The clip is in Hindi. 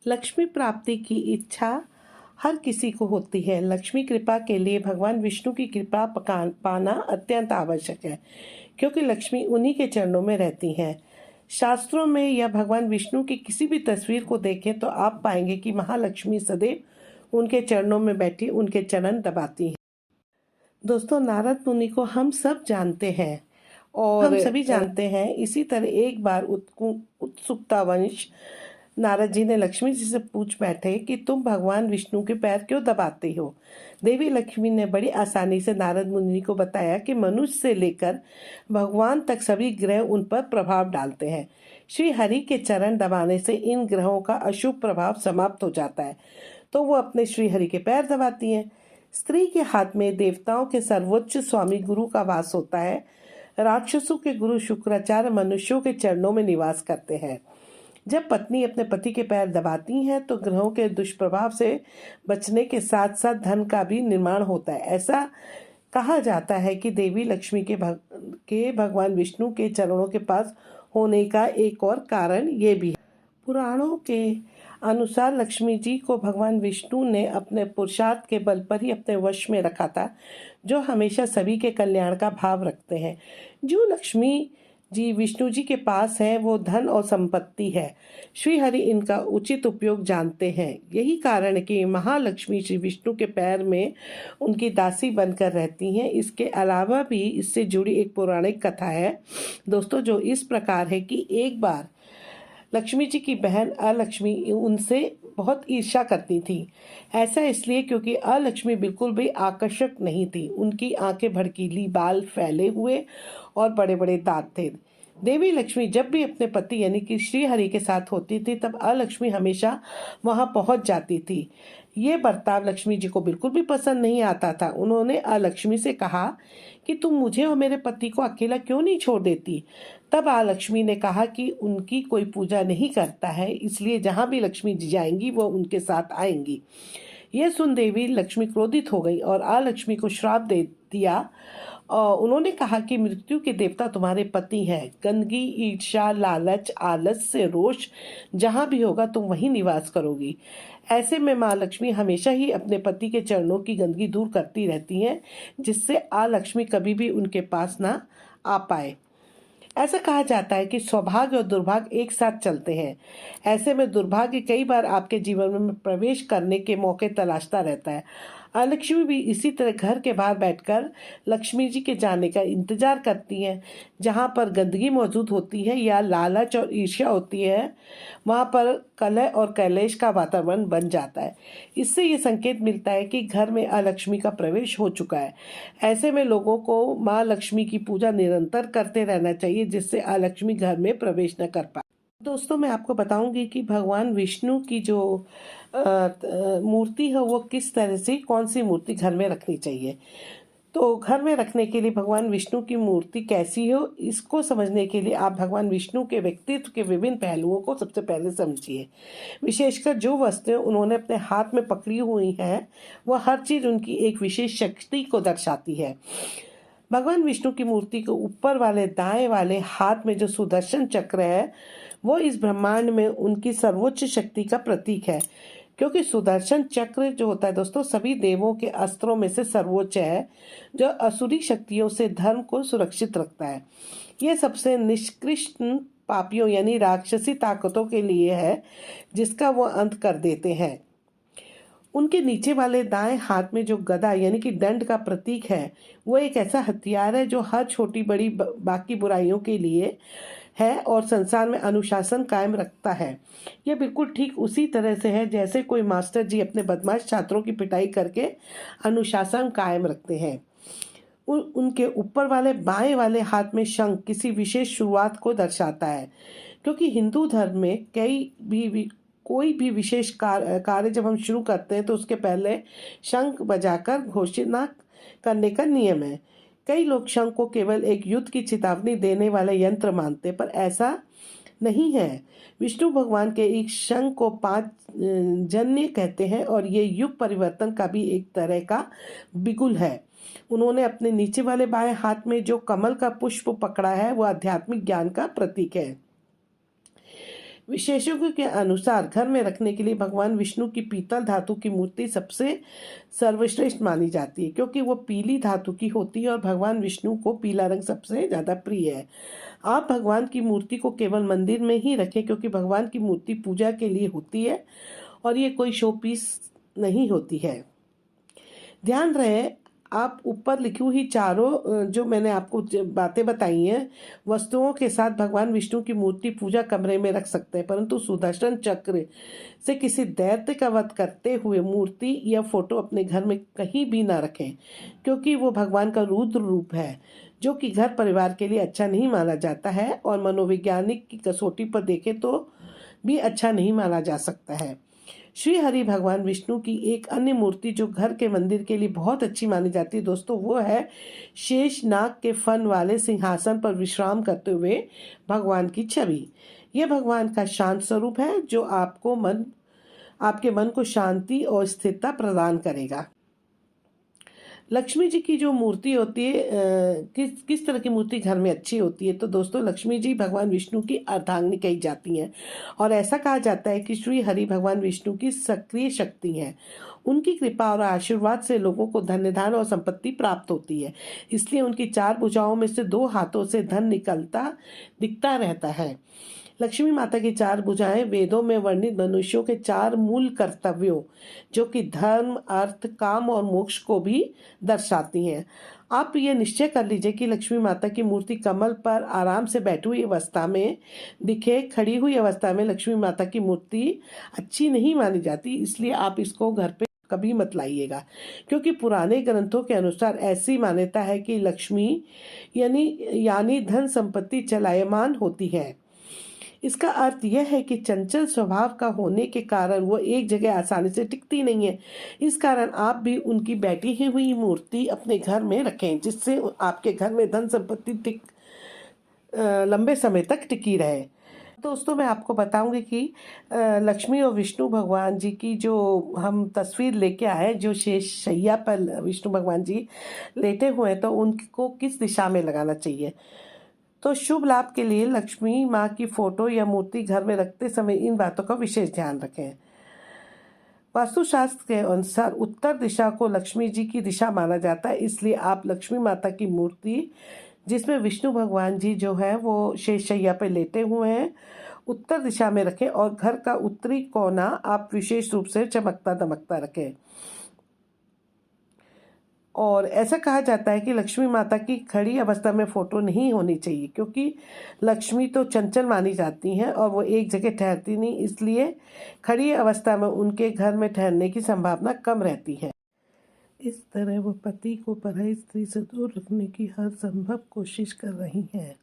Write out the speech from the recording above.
लक्ष्मी प्राप्ति की इच्छा हर किसी को होती है। लक्ष्मी कृपा के लिए भगवान विष्णु की कृपा पाना अत्यंत आवश्यक है, क्योंकि लक्ष्मी उन्हीं के चरणों में रहती हैं। शास्त्रों में या भगवान विष्णु की किसी भी तस्वीर को देखें तो आप पाएंगे कि महालक्ष्मी सदैव उनके चरणों में बैठी उनके चरण दबाती हैं। दोस्तों, नारद मुनि को हम सब जानते हैं और हम सभी जानते हैं। इसी तरह एक बार उत्सुकतावंश नारद जी ने लक्ष्मी जी से पूछ बैठे कि तुम भगवान विष्णु के पैर क्यों दबाते हो। देवी लक्ष्मी ने बड़ी आसानी से नारद मुनि को बताया कि मनुष्य से लेकर भगवान तक सभी ग्रह उन पर प्रभाव डालते हैं। श्री हरि के चरण दबाने से इन ग्रहों का अशुभ प्रभाव समाप्त हो जाता है, तो वो अपने श्री हरि के पैर दबाती हैं। स्त्री के हाथ में देवताओं के सर्वोच्च स्वामी गुरु का वास होता है। राक्षसों के गुरु शुक्राचार्य मनुष्यों के चरणों में निवास करते हैं। जब पत्नी अपने पति के पैर दबाती हैं तो ग्रहों के दुष्प्रभाव से बचने के साथ साथ धन का भी निर्माण होता है। ऐसा कहा जाता है कि देवी लक्ष्मी के भगवान विष्णु के चरणों के पास होने का एक और कारण ये भी है। पुराणों के अनुसार लक्ष्मी जी को भगवान विष्णु ने अपने पुरुषार्थ के बल पर ही अपने वश में रखा था, जो हमेशा सभी के कल्याण का भाव रखते हैं। जो लक्ष्मी जी विष्णु जी के पास है वो धन और संपत्ति है। श्री हरि इनका उचित उपयोग जानते हैं। यही कारण है कि महालक्ष्मी श्री विष्णु के पैर में उनकी दासी बनकर रहती हैं। इसके अलावा भी इससे जुड़ी एक पौराणिक कथा है दोस्तों, जो इस प्रकार है कि एक बार लक्ष्मी जी की बहन अलक्ष्मी उनसे बहुत ईर्ष्या करती थी। ऐसा इसलिए क्योंकि अलक्ष्मी बिल्कुल भी आकर्षक नहीं थी। उनकी आंखें भड़कीली, बाल फैले हुए और बड़े बड़े दांत थे। देवी लक्ष्मी जब भी अपने पति यानी कि श्री हरि के साथ होती थी तब अलक्ष्मी हमेशा वहां पहुंच जाती थी। ये बर्ताव लक्ष्मी जी को बिल्कुल भी पसंद नहीं आता था। उन्होंने अलक्ष्मी से कहा कि तुम मुझे और मेरे पति को अकेला क्यों नहीं छोड़ देती। तब अलक्ष्मी ने कहा कि उनकी कोई पूजा नहीं करता है, इसलिए जहाँ भी लक्ष्मी जी जाएंगी वो उनके साथ आएंगी। यह सुन देवी लक्ष्मी क्रोधित हो गई और अलक्ष्मी को श्राप दे दिया। उन्होंने कहा कि मृत्यु के देवता तुम्हारे पति हैं। गंदगी, ईर्ष्या, लालच, आलस्य, रोष जहाँ भी होगा तुम वहीं निवास करोगी। ऐसे में माँ लक्ष्मी हमेशा ही अपने पति के चरणों की गंदगी दूर करती रहती हैं, जिससे अलक्ष्मी कभी भी उनके पास ना आ पाए। ऐसा कहा जाता है कि सौभाग्य और दुर्भाग्य एक साथ चलते हैं। ऐसे में दुर्भाग्य कई बार आपके जीवन में प्रवेश करने के मौके तलाशता रहता है। लक्ष्मी भी इसी तरह घर के बाहर बैठकर लक्ष्मी जी के जाने का इंतजार करती हैं। जहाँ पर गंदगी मौजूद होती है या लालच और ईर्ष्या होती है, वहाँ पर कलह और कैलेश का वातावरण बन जाता है। इससे ये संकेत मिलता है कि घर में अलक्ष्मी का प्रवेश हो चुका है। ऐसे में लोगों को माँ लक्ष्मी की पूजा निरंतर करते रहना चाहिए, जिससे अलक्ष्मी घर में प्रवेश न कर पाए। दोस्तों, मैं आपको बताऊंगी कि भगवान विष्णु की जो मूर्ति है वो किस तरह से, कौन सी मूर्ति घर में रखनी चाहिए। तो घर में रखने के लिए भगवान विष्णु की मूर्ति कैसी हो, इसको समझने के लिए आप भगवान विष्णु के व्यक्तित्व के विभिन्न पहलुओं को सबसे पहले समझिए। विशेषकर जो वस्तुएं उन्होंने अपने हाथ में पकड़ी हुई हैं, वह हर चीज़ उनकी एक विशेष शक्ति को दर्शाती है। भगवान विष्णु की मूर्ति के ऊपर वाले दाएं वाले हाथ में जो सुदर्शन चक्र है, वो इस ब्रह्मांड में उनकी सर्वोच्च शक्ति का प्रतीक है। क्योंकि सुदर्शन चक्र जो होता है दोस्तों, सभी देवों के अस्त्रों में से सर्वोच्च है, जो असुरी शक्तियों से धर्म को सुरक्षित रखता है। यह सबसे निष्कृष्ट पापियों यानी राक्षसी ताकतों के लिए है, जिसका वो अंत कर देते हैं। उनके नीचे वाले दाएं हाथ में जो गदा यानी कि दंड का प्रतीक है, वो एक ऐसा हथियार है जो हर छोटी बड़ी बाकी बुराइयों के लिए है और संसार में अनुशासन कायम रखता है। यह बिल्कुल ठीक उसी तरह से है जैसे कोई मास्टर जी अपने बदमाश छात्रों की पिटाई करके अनुशासन कायम रखते हैं। उनके ऊपर वाले बाएं वाले हाथ में शंख किसी विशेष शुरुआत को दर्शाता है। क्योंकि हिंदू धर्म में कोई भी विशेष कार्य जब हम शुरू करते हैं तो उसके पहले शंख बजाकर घोषणा करने का नियम है। कई लोग शंख को केवल एक युद्ध की चेतावनी देने वाला यंत्र मानते, पर ऐसा नहीं है। विष्णु भगवान के एक शंख को 5 जन्य कहते हैं और ये युग परिवर्तन का भी एक तरह का बिगुल है। उन्होंने अपने नीचे वाले बाएं हाथ में जो कमल का पुष्प पकड़ा है, वो आध्यात्मिक ज्ञान का प्रतीक है। विशेषज्ञों के अनुसार घर में रखने के लिए भगवान विष्णु की पीतल धातु की मूर्ति सबसे सर्वश्रेष्ठ मानी जाती है, क्योंकि वो पीली धातु की होती है और भगवान विष्णु को पीला रंग सबसे ज़्यादा प्रिय है। आप भगवान की मूर्ति को केवल मंदिर में ही रखें, क्योंकि भगवान की मूर्ति पूजा के लिए होती है और ये कोई शो पीस नहीं होती है। ध्यान रहे, आप ऊपर लिखी हुई चारों जो मैंने आपको बातें बताई हैं वस्तुओं के साथ भगवान विष्णु की मूर्ति पूजा कमरे में रख सकते हैं, परंतु सुदर्शन चक्र से किसी दैत्य का वध करते हुए मूर्ति या फोटो अपने घर में कहीं भी ना रखें, क्योंकि वो भगवान का रुद्र रूप है, जो कि घर परिवार के लिए अच्छा नहीं माना जाता है और मनोवैज्ञानिक की कसौटी पर देखें तो भी अच्छा नहीं माना जा सकता है। श्री हरि भगवान विष्णु की एक अन्य मूर्ति जो घर के मंदिर के लिए बहुत अच्छी मानी जाती है दोस्तों, वो है शेष नाग के फन वाले सिंहासन पर विश्राम करते हुए भगवान की छवि। यह भगवान का शांत स्वरूप है जो आपके मन को शांति और स्थिरता प्रदान करेगा। लक्ष्मी जी की जो मूर्ति होती है, किस तरह की मूर्ति घर में अच्छी होती है, तो दोस्तों लक्ष्मी जी भगवान विष्णु की अर्धांगिनी कही जाती हैं और ऐसा कहा जाता है कि श्री हरि भगवान विष्णु की सक्रिय शक्ति हैं। उनकी कृपा और आशीर्वाद से लोगों को धन धान और संपत्ति प्राप्त होती है, इसलिए उनकी 4 भुजाओं में से 2 हाथों से धन निकलता दिखता रहता है। लक्ष्मी माता की 4 भुजाएं वेदों में वर्णित मनुष्यों के 4 मूल कर्तव्यों, जो कि धर्म, अर्थ, काम और मोक्ष को भी दर्शाती हैं। आप ये निश्चय कर लीजिए कि लक्ष्मी माता की मूर्ति कमल पर आराम से बैठी हुई अवस्था में दिखे। खड़ी हुई अवस्था में लक्ष्मी माता की मूर्ति अच्छी नहीं मानी जाती, इसलिए आप इसको घर पे कभी मत लाइएगा, क्योंकि पुराने ग्रंथों के अनुसार ऐसी मान्यता है कि लक्ष्मी यानी धन संपत्ति चलायमान होती है। इसका अर्थ यह है कि चंचल स्वभाव का होने के कारण वो एक जगह आसानी से टिकती नहीं है। इस कारण आप भी उनकी बैठी ही हुई मूर्ति अपने घर में रखें, जिससे आपके घर में धन संपत्ति लंबे समय तक टिकी रहे। दोस्तों मैं आपको बताऊंगी कि लक्ष्मी और विष्णु भगवान जी की जो हम तस्वीर लेके आए, जो शेष शैया पर विष्णु भगवान जी लेटे हुए हैं, तो उनको किस दिशा में लगाना चाहिए। तो शुभ लाभ के लिए लक्ष्मी माँ की फोटो या मूर्ति घर में रखते समय इन बातों का विशेष ध्यान रखें। वास्तुशास्त्र के अनुसार उत्तर दिशा को लक्ष्मी जी की दिशा माना जाता है, इसलिए आप लक्ष्मी माता की मूर्ति जिसमें विष्णु भगवान जी जो है वो शेषशैया पर लेटे हुए हैं उत्तर दिशा में रखें और घर का उत्तरी कोना आप विशेष रूप से चमकता दमकता रखें। और ऐसा कहा जाता है कि लक्ष्मी माता की खड़ी अवस्था में फोटो नहीं होनी चाहिए, क्योंकि लक्ष्मी तो चंचल मानी जाती हैं और वो एक जगह ठहरती नहीं, इसलिए खड़ी अवस्था में उनके घर में ठहरने की संभावना कम रहती है। इस तरह वो पति को पराई स्त्री से दूर रखने की हर संभव कोशिश कर रही हैं।